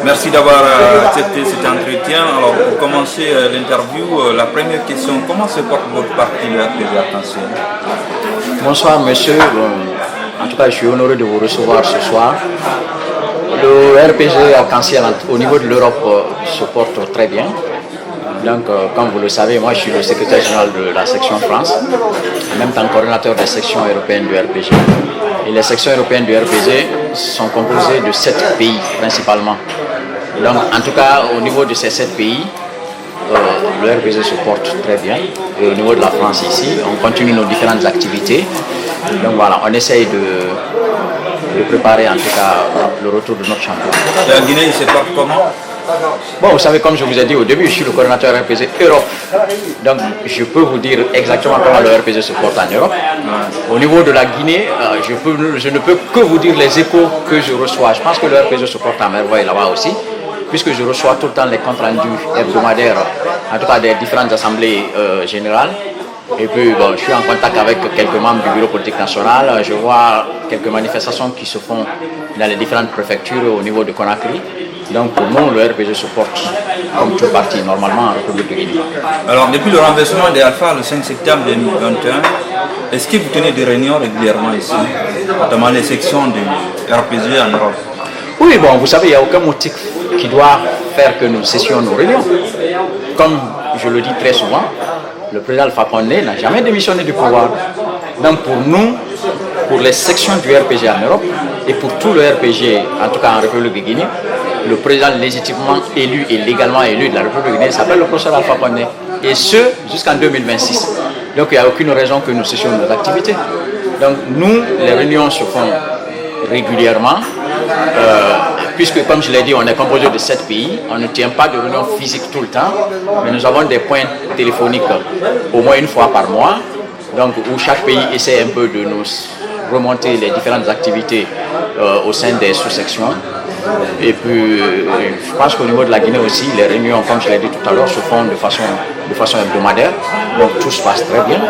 Merci d'avoir accepté cet entretien. Alors, pour commencer l'interview, la première question, comment se porte votre parti, le RPG Arc-en-Ciel? Bonsoir monsieur, en tout cas je suis honoré de vous recevoir ce soir. Le RPG Arc-en-Ciel au niveau de l'Europe se porte très bien. Donc comme vous le savez, moi je suis le secrétaire général de la section France, en même temps coordonnateur des sections européennes du RPG. Et les sections européennes du RPG sont composées de 7 pays principalement. Donc en tout cas au niveau de ces 7 pays, le RPG se porte très bien. Et au niveau de la France ici, on continue nos différentes activités. Donc voilà, on essaye de préparer en tout cas le retour de notre champion. La Guinée se porte comment? Bon, vous savez, comme je vous ai dit au début, je suis le coordinateur RPG Europe. Donc je peux vous dire exactement comment le RPG se porte en Europe. Au niveau de la Guinée, je ne peux que vous dire les échos que je reçois. Je pense que le RPG se porte à merveille là-bas aussi, puisque je reçois tout le temps les comptes rendus hebdomadaires, en tout cas des différentes assemblées générales. Et puis bon, je suis en contact avec quelques membres du bureau politique national. Je vois quelques manifestations qui se font dans les différentes préfectures au niveau de Conakry. Donc pour nous, le RPG se porte comme tout parti normalement en République de Guinée. Alors depuis le renversement des Alpha le 5 septembre 2021, est-ce que vous tenez des réunions régulièrement ici, notamment les sections du RPG en Europe? Oui, bon, vous savez, il n'y a aucun motif qui doit faire que nous cessions nos réunions. Comme je le dis très souvent, le président Alpha Condé n'a jamais démissionné du pouvoir. Donc pour nous, pour les sections du RPG en Europe et pour tout le RPG, en tout cas en République de Guinée, le président légitimement élu et légalement élu de la République de Guinée s'appelle le professeur Alpha Condé. Et ce, jusqu'en 2026. Donc il n'y a aucune raison que nous cessions nos activités. Donc nous, les réunions se font régulièrement, puisque comme je l'ai dit, on est composé de 7 pays, on ne tient pas de réunion physique tout le temps, mais nous avons des points téléphoniques au moins une fois par mois, donc où chaque pays essaie un peu de nous remonter les différentes activités au sein des sous-sections. Et puis je pense qu'au niveau de la Guinée aussi, les réunions, comme je l'ai dit tout à l'heure, se font de façon hebdomadaire, donc tout se passe très bien.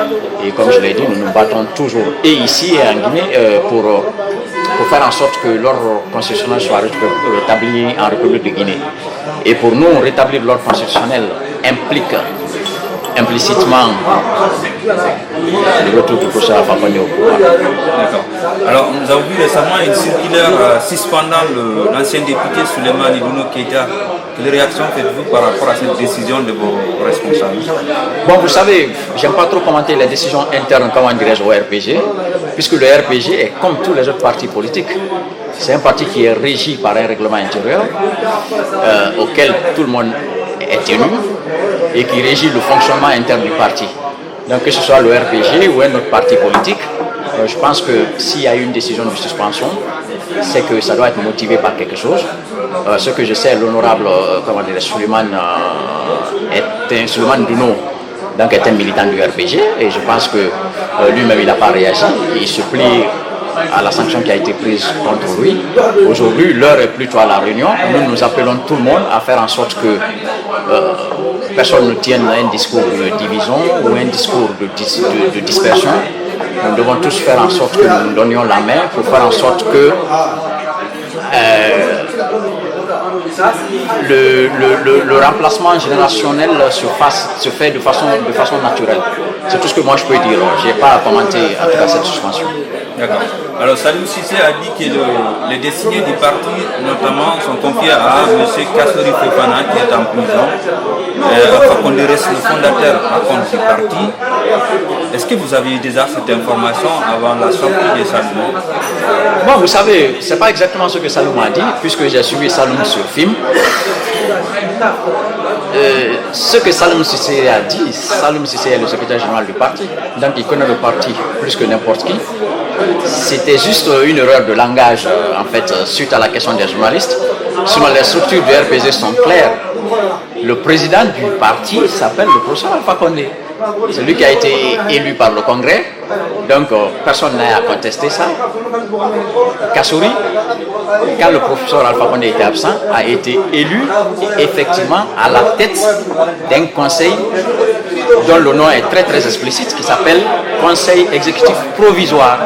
Et comme je l'ai dit, nous nous battons toujours, et ici et en Guinée, pour faire en sorte que l'ordre constitutionnel soit rétabli en République de Guinée. Et pour nous, rétablir l'ordre constitutionnel implique implicitement le retour du professeur Alpha Condé au pouvoir. D'accord. Alors, nous avons vu récemment une circulaire suspendant l'ancien député Souleymane Ibouno Keïta. Quelle réaction faites-vous par rapport à cette décision de vos responsables? Bon, vous savez, j'aime pas trop commenter les décisions internes, comment dirais-je, au RPG, puisque le RPG est comme tous les autres partis politiques. C'est un parti qui est régi par un règlement intérieur auquel tout le monde est tenu et qui régit le fonctionnement interne du parti. Donc que ce soit le RPG ou un autre parti politique, je pense que s'il y a une décision de suspension, c'est que ça doit être motivé par quelque chose. Ce que je sais, l'honorable Souleymane Duno est un militant du RPG et je pense que lui-même il n'a pas réagi. Il se plie à la sanction qui a été prise contre lui. Aujourd'hui, l'heure est plutôt à la réunion. Nous appelons tout le monde à faire en sorte que personne ne tienne un discours de division ou un discours de dispersion. Nous devons tous faire en sorte que nous nous donnions la main pour faire en sorte que le remplacement générationnel se fait de façon naturelle. C'est tout ce que moi je peux dire. Je n'ai pas à commenter en tout cas cette suspension. D'accord. Alors Salou Cissé a dit que les décisions du parti, notamment, sont confiées à M. Kassori Fofana qui est en prison. Alpha Condé reste le fondateur à compte du parti. Est-ce que vous aviez déjà cette information avant la sortie de Salou? Bon, vous savez, c'est pas exactement ce que Salou m'a dit, puisque j'ai suivi Salou sur film. Ce que Salou Cissé a dit, Salou Cissé est le secrétaire général du parti, donc il connaît le parti plus que n'importe qui. C'était juste une erreur de langage, en fait, suite à la question des journalistes. Sinon, les structures du RPG sont claires. Le président du parti s'appelle le professeur Alpha Condé. C'est lui qui a été élu par le Congrès, donc personne n'a à contester ça. Kassouri, quand le professeur Alpha Condé était absent, a été élu effectivement à la tête d'un conseil dont le nom est très très explicite, qui s'appelle Conseil exécutif provisoire.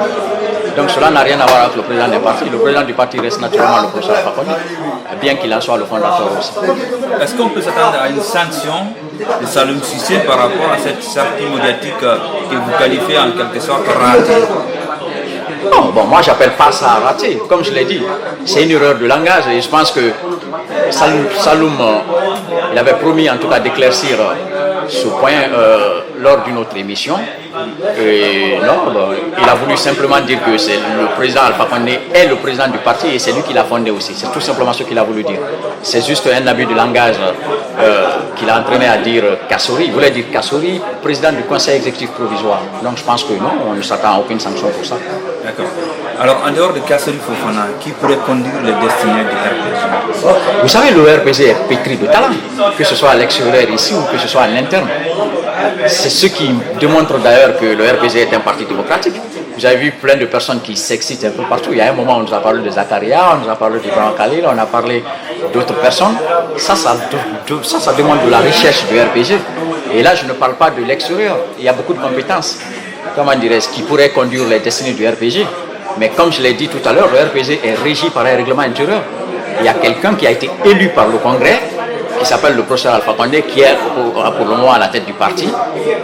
Donc cela n'a rien à voir avec le président du parti. Le président du parti reste naturellement le professeur Alpha Condé, bien qu'il en soit le fondateur aussi. Est-ce qu'on peut s'attendre à une sanction de Saloum Cissé par rapport à cette sortie médiatique que vous qualifiez en quelque sorte ratée? Non, bon, moi j'appelle pas ça raté. Comme je l'ai dit, c'est une erreur de langage et je pense que Saloum, il avait promis en tout cas d'éclaircir ce point lors d'une autre émission. Et non, bon, il a voulu simplement dire que c'est le président Alpha Condé est le président du parti et c'est lui qui l'a fondé aussi. C'est tout simplement ce qu'il a voulu dire. C'est juste un abus de langage qu'il a entraîné à dire Kassori. Il voulait dire Kassori, président du conseil exécutif provisoire. Donc je pense que non, on ne s'attend à aucune sanction pour ça. D'accord. Alors en dehors de Kassori Fofana, qui pourrait conduire les destinées du RPG? Vous savez, le RPG est pétri de talent, que ce soit à l'extérieur ici ou que ce soit à l'interne. C'est ce qui démontre d'ailleurs que le RPG est un parti démocratique. Vous avez vu plein de personnes qui s'excitent un peu partout. Il y a un moment, on nous a parlé de Zakaria, on nous a parlé d'Ibrahim Khalil, on a parlé d'autres personnes. Ça demande de la recherche du RPG. Et là, je ne parle pas de l'extérieur. Il y a beaucoup de compétences, comment dirais-je, qui pourraient conduire les destinées du RPG. Mais comme je l'ai dit tout à l'heure, le RPG est régi par un règlement intérieur. Il y a quelqu'un qui a été élu par le Congrès, qui s'appelle le professeur Alpha Condé, qui est pour le moment à la tête du parti.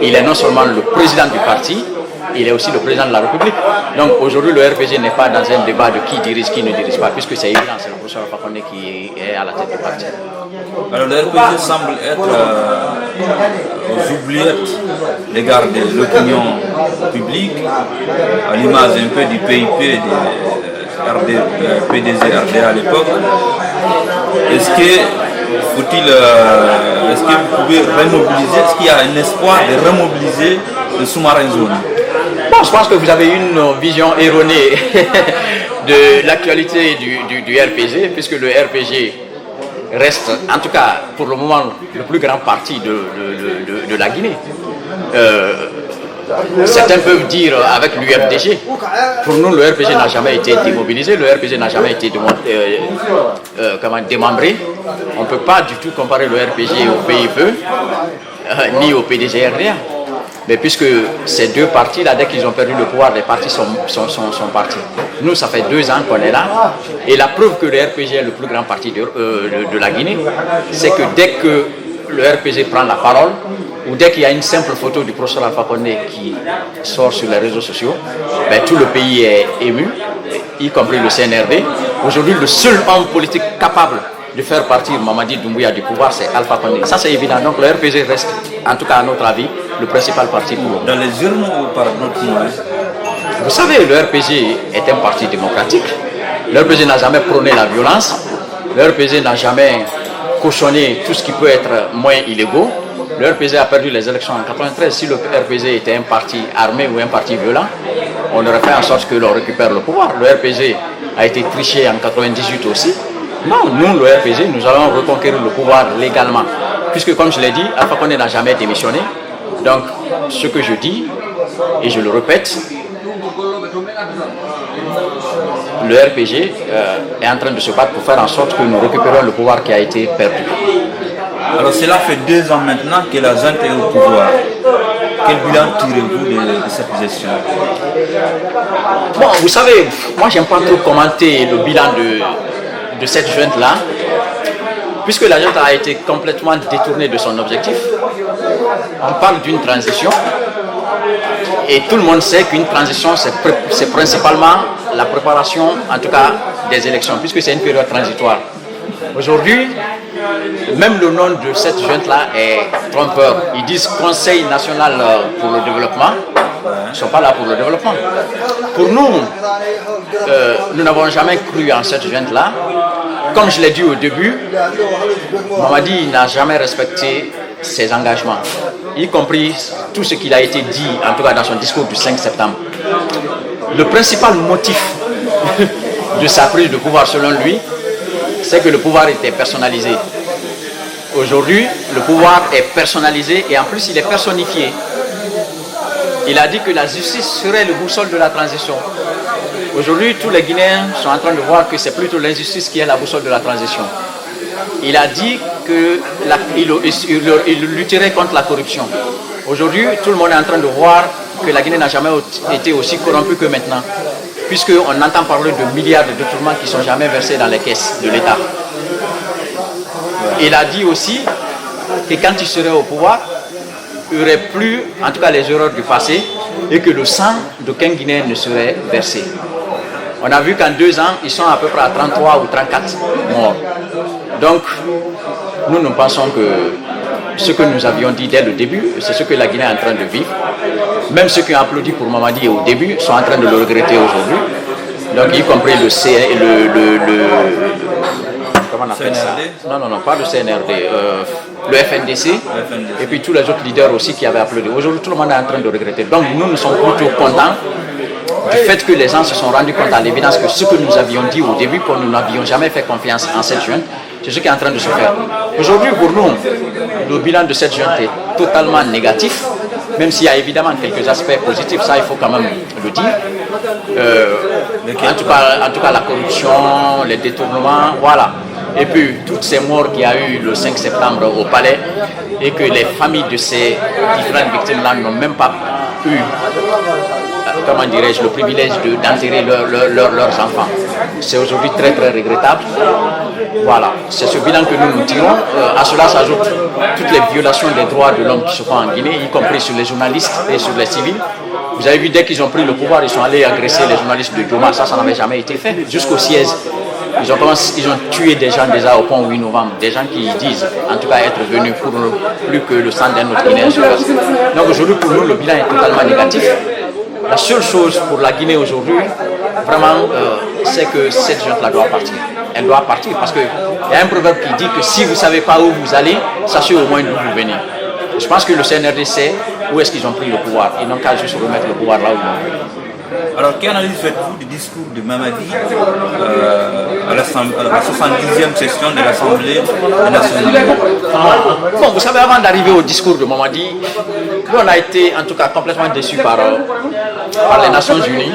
Il est non seulement le président du parti, il est aussi le président de la République. Donc aujourd'hui, le RPG n'est pas dans un débat de qui dirige, qui ne dirige pas, puisque c'est évident, c'est le professeur Alpha Condé qui est à la tête du parti. Alors le RPG semble être aux oubliettes l'égard de l'opinion publique, à l'image un peu du PIP, PDG RDA à l'époque. Est-ce que vous pouvez remobiliser, est-ce qu'il y a un espoir de remobiliser le sous-marin jaune? Bon, je pense que vous avez une vision erronée de l'actualité du RPG, puisque le RPG reste, en tout cas pour le moment, le plus grand parti de la Guinée. Certains peuvent dire avec l'UFDG. Pour nous, le RPG n'a jamais été démobilisé, le RPG n'a jamais été démembré. On ne peut pas du tout comparer le RPG au PIP, ni au PDG-RDA. Mais puisque ces deux partis-là, dès qu'ils ont perdu le pouvoir, les partis sont partis. Nous, ça fait 2 ans qu'on est là. Et la preuve que le RPG est le plus grand parti de la Guinée, c'est que dès que le RPG prend la parole, ou dès qu'il y a une simple photo du professeur Alpha Condé qui sort sur les réseaux sociaux, ben, tout le pays est ému, y compris le CNRD. Aujourd'hui, le seul homme politique capable de faire partir Mamadi Doumbouya du pouvoir, c'est Alpha Condé. Ça, c'est évident. Donc, le RPG reste, en tout cas à notre avis, le principal parti pour nous. Dans les urnes ou par d'autres moyens? Vous savez, le RPG est un parti démocratique. Le RPG n'a jamais prôné la violence. Le RPG n'a jamais cautionné tout ce qui peut être moins illégaux. Le RPG a perdu les élections en 1993. Si le RPG était un parti armé ou un parti violent, on aurait fait en sorte que l'on récupère le pouvoir. Le RPG a été triché en 1998 aussi. Non, nous, le RPG, nous allons reconquérir le pouvoir légalement. Puisque, comme je l'ai dit, Alpha Condé n'a jamais démissionné. Donc, ce que je dis, et je le répète, le RPG est en train de se battre pour faire en sorte que nous récupérions le pouvoir qui a été perdu. Alors cela fait 2 ans maintenant que la junte est au pouvoir. Quel bilan tirez-vous de cette gestion? Bon, vous savez, moi j'aime pas trop commenter le bilan de cette junte-là, puisque la junte a été complètement détournée de son objectif. On parle d'une transition, et tout le monde sait qu'une transition, c'est principalement la préparation, en tout cas, des élections, puisque c'est une période transitoire. Aujourd'hui, même le nom de cette junte-là est trompeur. Ils disent Conseil national pour le développement. Ils ne sont pas là pour le développement. Pour nous, nous n'avons jamais cru en cette junte-là. Comme je l'ai dit au début, Mamadi n'a jamais respecté ses engagements, y compris tout ce qu'il a été dit, en tout cas dans son discours du 5 septembre. Le principal motif de sa prise de pouvoir, selon lui, c'est que le pouvoir était personnalisé. Aujourd'hui, le pouvoir est personnalisé et en plus il est personnifié. Il a dit que la justice serait le boussole de la transition. Aujourd'hui, tous les Guinéens sont en train de voir que c'est plutôt l'injustice qui est la boussole de la transition. Il a dit qu'il lutterait contre la corruption. Aujourd'hui, tout le monde est en train de voir que la Guinée n'a jamais été aussi corrompue que maintenant. puisqu'on entend parler de milliards de détournements qui ne sont jamais versés dans les caisses de l'État. Il a dit aussi que quand il serait au pouvoir, il n'y aurait plus, en tout cas les erreurs du passé, et que le sang d'aucun Guinéen ne serait versé. On a vu qu'en 2 ans, ils sont à peu près à 33 ou 34 morts. Donc, nous pensons que ce que nous avions dit dès le début, c'est ce que la Guinée est en train de vivre. Même ceux qui ont applaudi pour Mamadi au début sont en train de le regretter aujourd'hui. Donc, y compris comment on appelle ça? Non, pas le CNRD, le FNDC, et puis tous les autres leaders aussi qui avaient applaudi. Aujourd'hui, tout le monde est en train de regretter. Donc, nous sommes plutôt contents du fait que les gens se sont rendus compte à l'évidence que ce que nous avions dit au début, que nous n'avions jamais fait confiance en cette junte, c'est ce qui est en train de se faire. Aujourd'hui, pour nous, le bilan de cette junte est totalement négatif, même s'il y a évidemment quelques aspects positifs, ça il faut quand même le dire. En tout cas, la corruption, les détournements, voilà. Et puis, toutes ces morts qu'il y a eu le 5 septembre au palais, et que les familles de ces différentes victimes-là n'ont même pas eu, comment dirais-je, le privilège d'enterrer leurs enfants. C'est aujourd'hui très très regrettable. Voilà, c'est ce bilan que nous tirons. À cela s'ajoutent toutes les violations des droits de l'homme qui se font en Guinée, y compris sur les journalistes et sur les civils. Vous avez vu, dès qu'ils ont pris le pouvoir, ils sont allés agresser les journalistes de Djoma. Ça n'avait jamais été fait. Jusqu'au siège, ils ont tué des gens déjà au pont 8 novembre. Des gens qui disent, en tout cas, être venus pour plus que le sang d'un autre Guinéen. Donc aujourd'hui, pour nous, le bilan est totalement négatif. La seule chose pour la Guinée aujourd'hui, vraiment, c'est que cette junte-là doit partir. Elle doit partir parce qu'il y a un proverbe qui dit que si vous ne savez pas où vous allez, sachez au moins d'où vous venez. Je pense que le CNRD sait où est-ce qu'ils ont pris le pouvoir. Ils n'ont qu'à juste remettre le pouvoir là où ils l'ont pris. Alors, quelle analyse faites-vous du discours de Mamadi à la 70e session de l'Assemblée des Nations Unies? Bon, vous savez, avant d'arriver au discours de Mamadi, nous on a été en tout cas complètement déçus par les Nations Unies.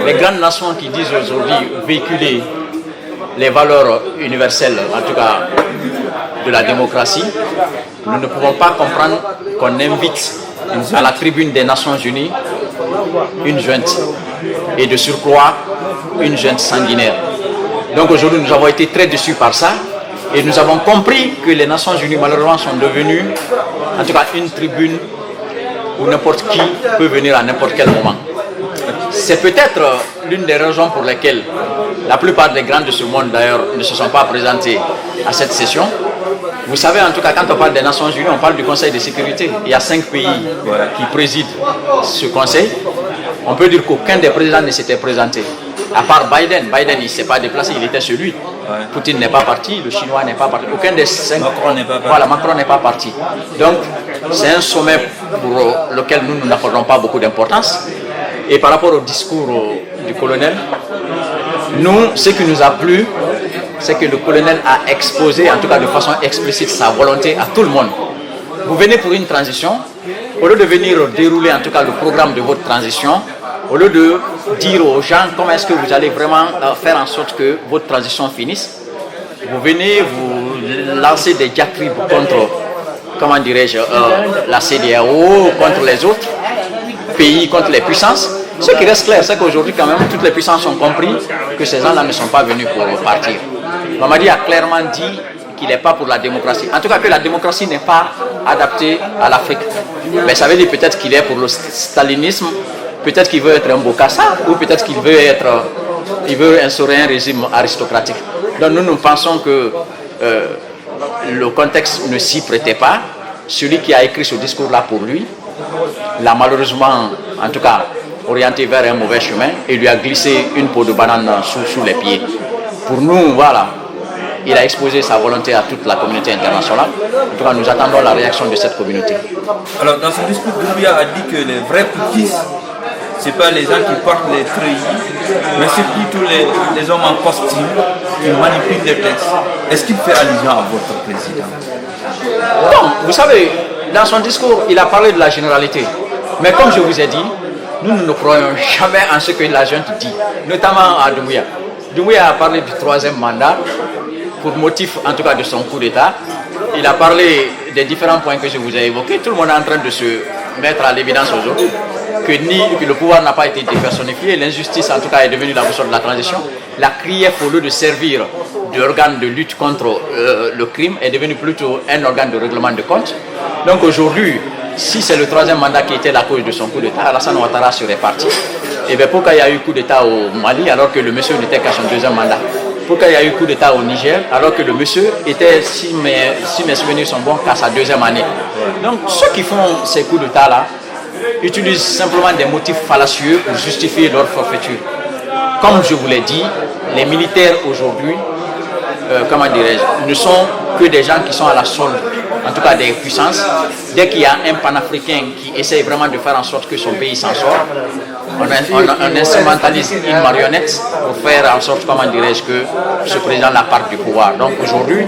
Les grandes nations qui disent aujourd'hui véhiculer les valeurs universelles, en tout cas de la démocratie, nous ne pouvons pas comprendre qu'on invite à la tribune des Nations Unies une junte, et de surcroît une junte sanguinaire. Donc aujourd'hui nous avons été très déçus par ça, et nous avons compris que les Nations Unies malheureusement sont devenues en tout cas une tribune où n'importe qui peut venir à n'importe quel moment. C'est peut-être l'une des raisons pour lesquelles la plupart des grands de ce monde d'ailleurs ne se sont pas présentés à cette session. Vous savez, en tout cas, quand on parle des Nations Unies, on parle du Conseil de sécurité. Il y a 5 pays qui président ce Conseil. On peut dire qu'aucun des présidents ne s'était présenté. À part Biden. Biden, il ne s'est pas déplacé, il était chez lui. Poutine n'est pas parti, le Chinois n'est pas parti. Aucun des 5. Macron n'est pas parti. Voilà, Macron n'est pas parti. Donc, c'est un sommet pour lequel nous n'accordons pas beaucoup d'importance. Et par rapport au discours du colonel, nous, ce qui nous a plu, c'est que le colonel a exposé, en tout cas de façon explicite, sa volonté à tout le monde. Vous venez pour une transition, au lieu de venir dérouler en tout cas le programme de votre transition, au lieu de dire aux gens comment est-ce que vous allez vraiment faire en sorte que votre transition finisse, vous venez vous lancer des diatribes contre, comment dirais-je, la CEDEAO, contre les autres pays, contre les puissances. Ce qui reste clair, c'est qu'aujourd'hui quand même, toutes les puissances ont compris que ces gens-là ne sont pas venus pour partir. Mamadi a clairement dit qu'il n'est pas pour la démocratie. En tout cas, que la démocratie n'est pas adaptée à l'Afrique. Mais ça veut dire peut-être qu'il est pour le stalinisme, peut-être qu'il veut être un Bokassa, ou peut-être qu'il veut instaurer un régime aristocratique. Donc nous pensons que le contexte ne s'y prêtait pas. Celui qui a écrit ce discours-là pour lui l'a malheureusement, en tout cas, orienté vers un mauvais chemin et lui a glissé une peau de banane sous les pieds. Pour nous, voilà, il a exposé sa volonté à toute la communauté internationale. En tout cas, nous attendons la réaction de cette communauté. Alors, dans son discours, Doumbouya a dit que les vrais poutistes, ce n'est pas les gens qui portent les treillis, mais c'est plutôt les hommes en costume qui manipulent les textes. Est-ce qu'il fait allusion à votre président? Non, vous savez, dans son discours, il a parlé de la généralité. Mais comme je vous ai dit, nous ne croyons jamais en ce que la junte dit, notamment à Doumbouya. Doumbouya a parlé du 3e mandat pour motif en tout cas de son coup d'État. Il a parlé des différents points que je vous ai évoqués. Tout le monde est en train de se mettre à l'évidence aujourd'hui. que le pouvoir n'a pas été dépersonnifié, l'injustice en tout cas est devenue la boussole de la transition. La CRIEF, au lieu de servir d'organe de lutte contre le crime, est devenue plutôt un organe de règlement de compte. Donc aujourd'hui, si c'est le troisième mandat qui était la cause de son coup d'État, Alassane Ouattara serait parti. Et bien pourquoi il y a eu coup d'État au Mali alors que le monsieur n'était qu'à son deuxième mandat? Pourquoi il y a eu coup d'État au Niger alors que le monsieur était, si mes souvenirs sont bons, qu'à sa deuxième année? Donc ceux qui font ces coups d'État-là utilisent simplement des motifs fallacieux pour justifier leur forfaiture. Comme je vous l'ai dit, les militaires aujourd'hui, ne sont que des gens qui sont à la solde, en tout cas des puissances. Dès qu'il y a un panafricain qui essaye vraiment de faire en sorte que son pays s'en sort, on instrumentalise une marionnette pour faire en sorte, que ce président la parte du pouvoir. Donc aujourd'hui,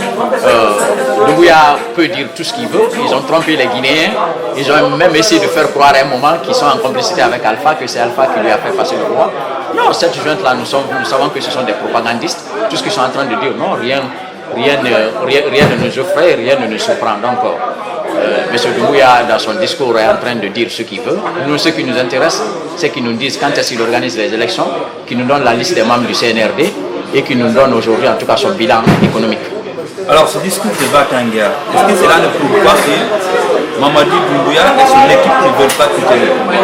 Doumbouya peut dire tout ce qu'il veut. Ils ont trompé les Guinéens. Ils ont même essayé de faire croire à un moment qu'ils sont en complicité avec Alpha, que c'est Alpha qui lui a fait passer le pouvoir. Non, cette junte-là, nous savons que ce sont des propagandistes. Tout ce qu'ils sont en train de dire, non, rien ne nous effraie, rien ne nous surprend. Donc, M. Doumbouya, dans son discours, est en train de dire ce qu'il veut. Nous, ce qui nous intéresse, c'est qu'ils nous disent quand est-ce qu'il organise les élections, qu'ils nous donnent la liste des membres du CNRD et qu'ils nous donnent aujourd'hui, en tout cas, son bilan économique. Alors, ce discours de bat en guerre, est-ce que cela ne prouve pas que Mamadi Doumbouya et son équipe ne veulent pas quitter le pouvoir?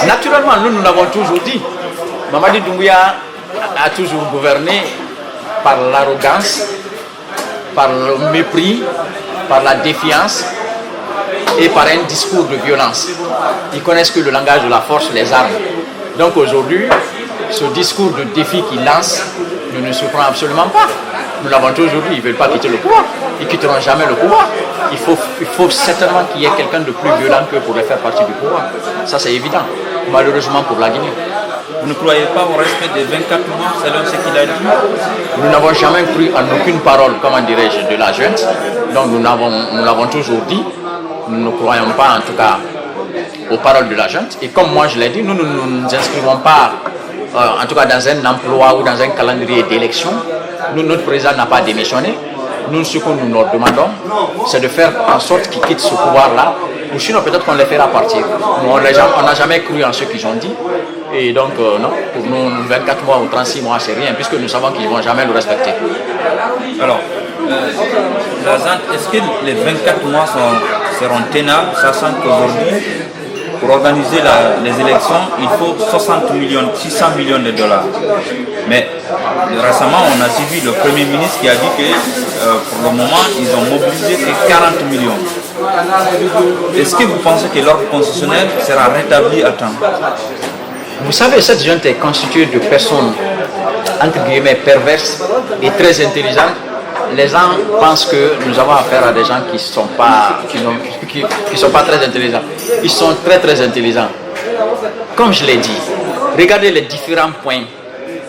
Naturellement, nous l'avons toujours dit. Mamadi Doumbouya a toujours gouverné par l'arrogance, par le mépris, par la défiance et par un discours de violence. Ils connaissent que le langage de la force, les armes. Donc aujourd'hui, ce discours de défi qu'ils lancent ne nous surprend absolument pas. Nous l'avons toujours dit, ils ne veulent pas quitter le pouvoir. Ils ne quitteront jamais le pouvoir. Il faut certainement qu'il y ait quelqu'un de plus violent que pour les faire partie du pouvoir. Ça, c'est évident, malheureusement pour la Guinée. Vous ne croyez pas au respect des 24 mois selon ce qu'il a dit? Nous n'avons jamais cru en aucune parole, de la junte. Donc nous l'avons toujours dit. Nous ne croyons pas en tout cas aux paroles de la junte. Et comme moi je l'ai dit, nous ne nous inscrivons pas en tout cas dans un emploi ou dans un calendrier d'élection. Notre président n'a pas démissionné. Nous, ce que nous leur demandons, c'est de faire en sorte qu'ils quittent ce pouvoir-là. Ou sinon, peut-être qu'on les fera partir. On n'a jamais cru en ce qu'ils ont dit. Et donc, non, pour nous, 24 mois ou 36 mois, c'est rien, puisque nous savons qu'ils ne vont jamais le respecter. Alors, est-ce que les 24 mois seront tenables, sachant qu'aujourd'hui, pour organiser les élections, il faut 600 millions de dollars. Mais récemment, on a suivi le Premier ministre qui a dit que pour le moment, ils ont mobilisé que 40 millions. Est-ce que vous pensez que l'ordre constitutionnel sera rétabli à temps? Vous savez, cette junte est constituée de personnes, entre guillemets, perverses et très intelligentes. Les gens pensent que nous avons affaire à des gens qui sont pas très intelligents. Ils sont très très intelligents. Comme je l'ai dit, regardez les différents points,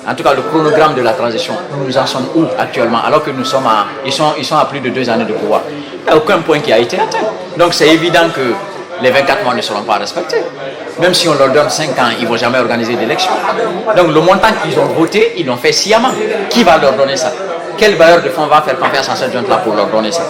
en tout cas le chronogramme de la transition. Nous en sommes où actuellement alors que ils sont à plus de 2 années de pouvoir. Il n'y a aucun point qui a été atteint. Donc c'est évident que les 24 mois ne seront pas respectés. Même si on leur donne 5 ans, ils ne vont jamais organiser d'élection. Donc le montant qu'ils ont voté, ils l'ont fait sciemment. Qui va leur donner ça? Quel bailleur de fonds va faire confiance à cette junte-là pour leur donner ça?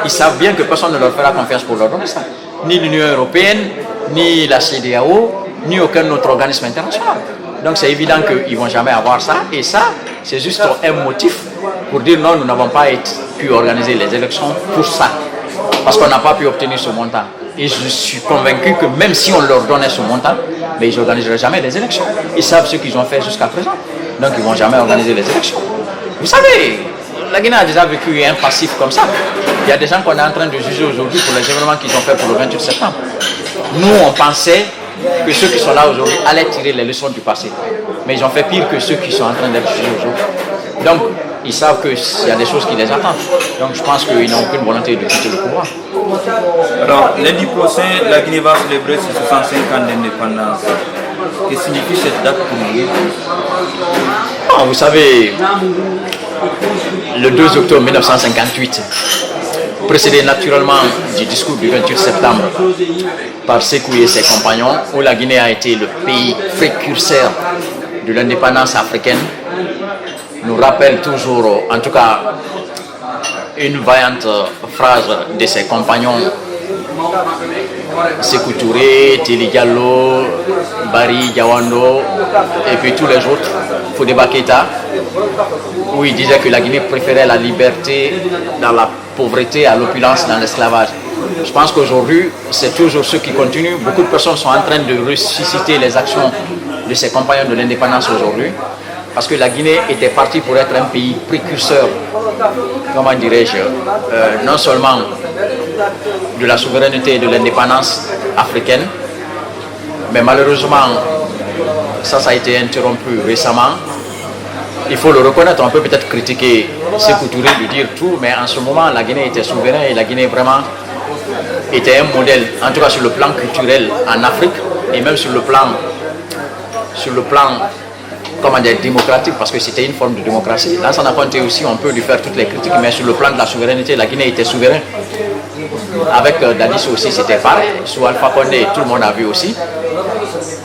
Ils savent bien que personne ne leur fera confiance pour leur donner ça. Ni l'Union européenne, ni la CEDEAO, ni aucun autre organisme international. Donc c'est évident qu'ils ne vont jamais avoir ça. Et ça, c'est juste un motif pour dire non, nous n'avons pas pu organiser les élections pour ça. Parce qu'on n'a pas pu obtenir ce montant. Et je suis convaincu que même si on leur donnait ce montant, mais ils n'organiseraient jamais les élections. Ils savent ce qu'ils ont fait jusqu'à présent. Donc ils ne vont jamais organiser les élections. Vous savez, la Guinée a déjà vécu un passif comme ça. Il y a des gens qu'on est en train de juger aujourd'hui pour les événements qu'ils ont fait pour le 28 septembre. Nous, on pensait que ceux qui sont là aujourd'hui allaient tirer les leçons du passé. Mais ils ont fait pire que ceux qui sont en train d'être jugés aujourd'hui. Donc, ils savent qu'il y a des choses qui les attendent. Donc, je pense qu'ils n'ont aucune volonté de quitter le pouvoir. Alors, lundi prochain, la Guinée va célébrer ses 65 ans d'indépendance. Que signifie cette date pour vous? Vous savez, le 2 octobre 1958, précédé naturellement du discours du 28 septembre par Sékou et ses compagnons, où la Guinée a été le pays précurseur de l'indépendance africaine, nous rappelle toujours, en tout cas, une vaillante phrase de ses compagnons Sékou Touré, Tili Diallo, Barry Diawando et puis tous les autres, Fodeba Keïta, où il disait que la Guinée préférait la liberté dans la pauvreté à l'opulence dans l'esclavage. Je pense qu'aujourd'hui, c'est toujours ce qui continue. Beaucoup de personnes sont en train de ressusciter les actions de ses compagnons de l'indépendance aujourd'hui, parce que la Guinée était partie pour être un pays précurseur, comment dirais-je, non seulement de la souveraineté et de l'indépendance africaine, mais malheureusement, ça a été interrompu récemment. Il faut le reconnaître, on peut peut-être critiquer Sékou Touré de dire tout, mais en ce moment, la Guinée était souveraine et la Guinée vraiment était un modèle, en tout cas sur le plan culturel en Afrique et même sur le plan comment dire, démocratique, parce que c'était une forme de démocratie. Dans son apporté aussi, on peut lui faire toutes les critiques, mais sur le plan de la souveraineté, la Guinée était souveraine. Avec Dadis aussi, c'était pareil. Sous Alpha Condé, tout le monde a vu aussi.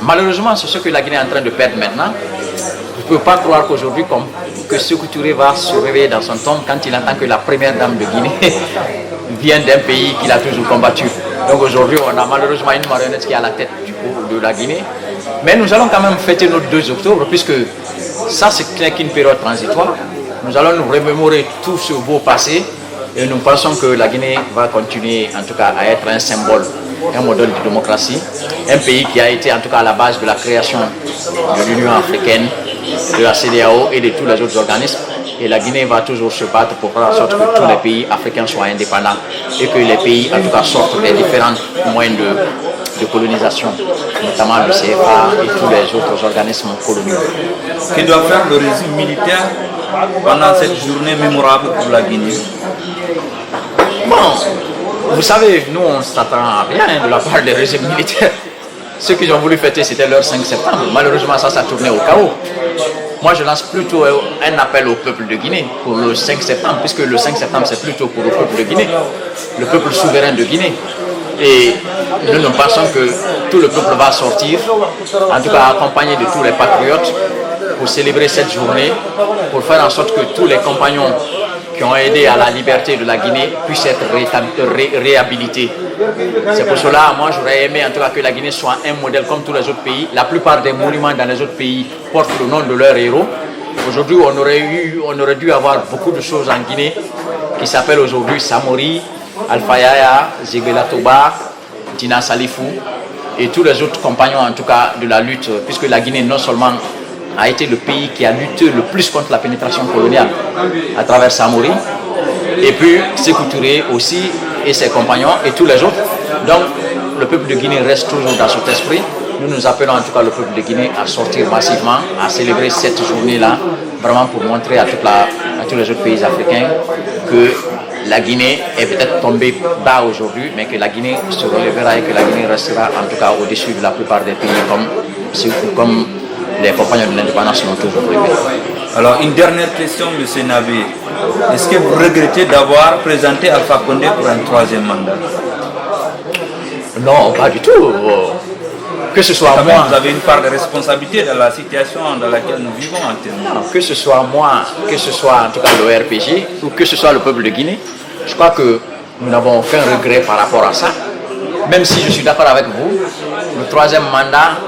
Malheureusement, c'est ce que la Guinée est en train de perdre maintenant. Je ne peux pas croire qu'aujourd'hui, que Sékou Touré va se réveiller dans son tombe quand il entend que la première dame de Guinée vient d'un pays qu'il a toujours combattu. Donc aujourd'hui, on a malheureusement une marionnette qui est à la tête de la Guinée. Mais nous allons quand même fêter notre 2 octobre, puisque ça, c'est qu'une période transitoire. Nous allons nous remémorer tout ce beau passé et nous pensons que la Guinée va continuer, en tout cas, à être un symbole, un modèle de démocratie. Un pays qui a été, en tout cas, à la base de la création de l'Union africaine, de la CEDEAO et de tous les autres organismes. Et la Guinée va toujours se battre pour faire en sorte que tous les pays africains soient indépendants et que les pays, en tout cas, sortent des différents moyens de colonisation, notamment le CFA et tous les autres organismes coloniaux. Que doit faire le régime militaire pendant cette journée mémorable pour la Guinée? Bon, vous savez, nous on ne s'attend à rien de la part des régimes militaires. Ce qu'ils ont voulu fêter, c'était leur 5 septembre. Malheureusement, ça a tourné au chaos. Moi, je lance plutôt un appel au peuple de Guinée pour le 5 septembre, puisque le 5 septembre, c'est plutôt pour le peuple de Guinée, le peuple souverain de Guinée. Et nous pensons que tout le peuple va sortir, en tout cas accompagné de tous les patriotes, pour célébrer cette journée, pour faire en sorte que tous les compagnons qui ont aidé à la liberté de la Guinée puissent être réhabilités. C'est pour cela, moi j'aurais aimé en tout cas que la Guinée soit un modèle comme tous les autres pays. La plupart des monuments dans les autres pays portent le nom de leurs héros. Aujourd'hui, on aurait dû avoir beaucoup de choses en Guinée qui s'appellent aujourd'hui Samori, Alpha Yaya, Zébéla Toba, Tina Salifou et tous les autres compagnons en tout cas de la lutte, puisque la Guinée non seulement a été le pays qui a lutté le plus contre la pénétration coloniale à travers Samori, et puis Sékou Touré aussi et ses compagnons et tous les autres. Donc le peuple de Guinée reste toujours dans cet esprit. Nous appelons en tout cas le peuple de Guinée à sortir massivement, à célébrer cette journée-là, vraiment pour montrer à tous les autres pays africains que la Guinée est peut-être tombée bas aujourd'hui, mais que la Guinée se relèvera et que la Guinée restera en tout cas au-dessus de la plupart des pays comme les compagnons de l'indépendance l'ont toujours rêvé. Alors une dernière question, M. Nabé. Est-ce que vous regrettez d'avoir présenté Alpha Condé pour un 3e mandat? Non, pas du tout. Que ce soit moi... Vous avez une part de responsabilité dans la situation dans laquelle nous vivons actuellement. Non, que ce soit moi, que ce soit en tout cas le RPG, ou que ce soit le peuple de Guinée, je crois que nous n'avons aucun regret par rapport à ça. Même si je suis d'accord avec vous, le 3e mandat,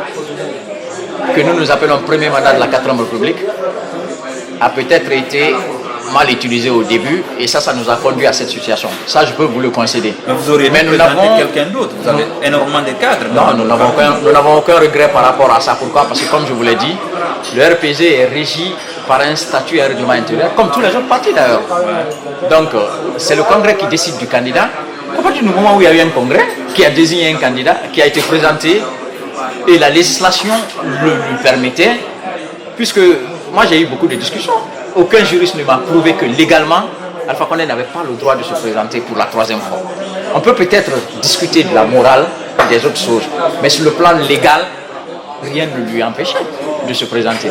que nous appelons premier mandat de la 4e République, a peut-être été mal utilisé au début et ça nous a conduit à cette situation. Ça, je peux vous le concéder. Mais vous auriez présenté quelqu'un d'autre. Vous avez énormément de cadres. Non, nous n'avons aucun regret par rapport à ça. Pourquoi? Parce que comme je vous l'ai dit, le RPG est régi par un statut et un règlement intérieur, comme tous les autres partis d'ailleurs. Donc, c'est le Congrès qui décide du candidat. À partir du moment où il y a eu un Congrès qui a désigné un candidat, qui a été présenté, et la législation le lui permettait, puisque moi j'ai eu beaucoup de discussions. Aucun juriste ne m'a prouvé que légalement, Alpha Condé n'avait pas le droit de se présenter pour la 3e fois. On peut peut-être discuter de la morale et des autres choses, mais sur le plan légal, rien ne lui empêchait de se présenter.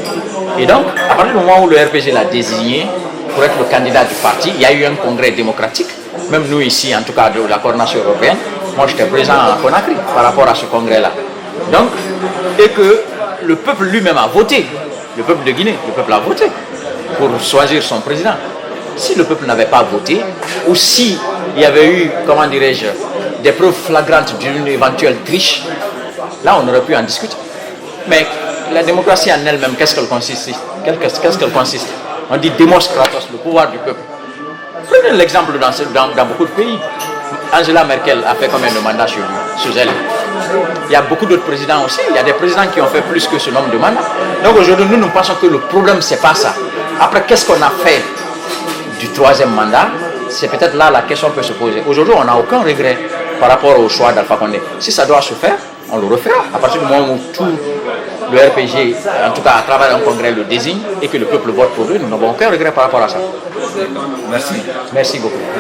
Et donc, à partir du moment où le RPG l'a désigné pour être le candidat du parti, il y a eu un congrès démocratique, même nous ici, en tout cas de la coordination européenne, moi j'étais présent à Conakry par rapport à ce congrès-là. Donc, et que le peuple lui-même a voté, le peuple de Guinée, le peuple a voté pour choisir son président. Si le peuple n'avait pas voté, ou si il y avait eu, comment dirais-je, des preuves flagrantes d'une éventuelle triche, là on aurait pu en discuter. Mais la démocratie en elle-même, qu'est-ce qu'elle consiste? On dit Demos Kratos, le pouvoir du peuple. Prenez l'exemple dans beaucoup de pays. Angela Merkel a fait combien de mandats sous elle? Il y a beaucoup d'autres présidents aussi. Il y a des présidents qui ont fait plus que ce nombre de mandats. Donc aujourd'hui, nous pensons que le problème, c'est pas ça. Après, qu'est-ce qu'on a fait du troisième mandat? C'est peut-être là la question peut se poser. Aujourd'hui, on n'a aucun regret par rapport au choix d'Alpha Condé. Si ça doit se faire, on le refera. À partir du moment où tout le RPG, en tout cas à travers un congrès, le désigne et que le peuple vote pour lui, nous n'avons aucun regret par rapport à ça. Merci. Merci beaucoup.